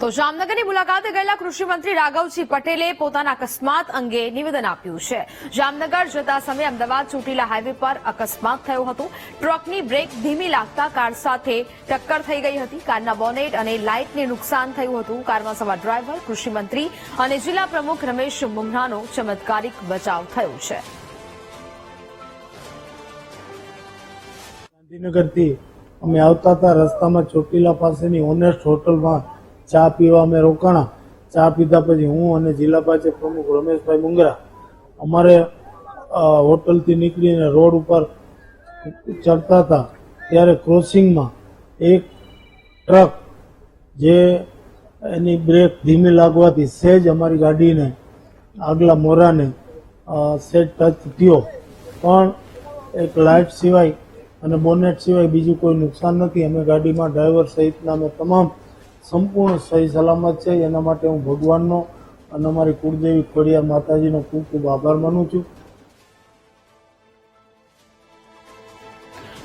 તો જામનગરની મુલાકાતે ગયેલા કૃષિ મંત્રી રાઘવજી પટેલે પોતાના અકસ્માત અંગે નિવેદન આપ્યું છે। જામનગર જતા સમયે અમદાવાદ ચોટીલા હાઈવે પર અકસ્માત થયો હતો। ટ્રકની બ્રેક ધીમી લાગતા કાર સાથે ટક્કર થઈ ગઈ હતી। કારના બોનેટ અને લાઇટને નુકસાન થયું હતું। કારમાં સવાર ડ્રાઈવર, કૃષિ મંત્રી અને જિલ્લા પ્રમુખ રમેશ મુમરાનો ચમત્કારિક બચાવ થયો છે। ગાંધીનગરથી અમે આવતા હતા, રસ્તામાં ચોટીલા પાસેની ઓનેસ્ટ હોટલમાં ચા પીવા અમે રોકાણા। ચા પીધા પછી હું અને જિલ્લા ભાજપ પ્રમુખ રમેશભાઈ મુંગરા અમારે હોટલથી નીકળીને રોડ ઉપર ચડતા હતા, ત્યારે ક્રોસિંગમાં એક ટ્રક જે એની બ્રેક ધીમી લાગવાથી સહેજ અમારી ગાડીને આગલા મોરાને સહેજ ટચ થયો, પણ એક લાઇટ સિવાય અને બોનેટ સિવાય બીજું કોઈ નુકસાન નથી। અમે ગાડીમાં ડ્રાઈવર સહિતના અમે તમામ સંપૂર્ણ સહી સલામત છે। એના માટે હું ભગવાનનો અને અમારી કુળદેવી ખોડિયાર માતાજીનો ખૂબ ખૂબ આભાર માનું છું।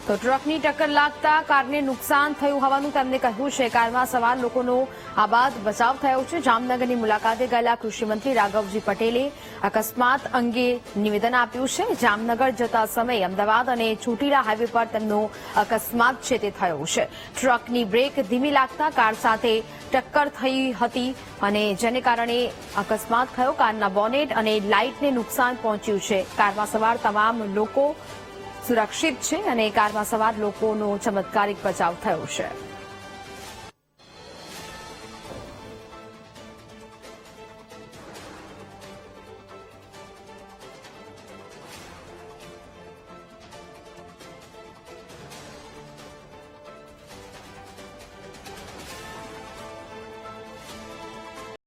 તો ટ્રકની ટક્કર લાગતા કારને નુકસાન થયું હોવાનું તેમણે કહ્યું છે। કારમાં સવાર લોકોનો આબાદ બચાવ થયો છે। જામનગરની મુલાકાતે ગયેલા કૃષિમંત્રી રાઘવજી પટેલે અકસ્માત અંગે નિવેદન આપ્યું છે। જામનગર જતા સમયે અમદાવાદ અને ચોટીલા હાઈવે પર તેમનો અકસ્માત છે તે થયો છે। ટ્રકની બ્રેક ધીમી લાગતા કાર સાથે ટક્કર થઈ હતી અને જેને કારણે અકસ્માત થયો। કારના બોનેટ અને લાઇટને નુકસાન પહોંચ્યું છે। કારમાં સવાર તમામ લોકો સુરક્ષિત છે અને કારમાં સવાર લોકોનો ચમત્કારિક બચાવ થયો છે।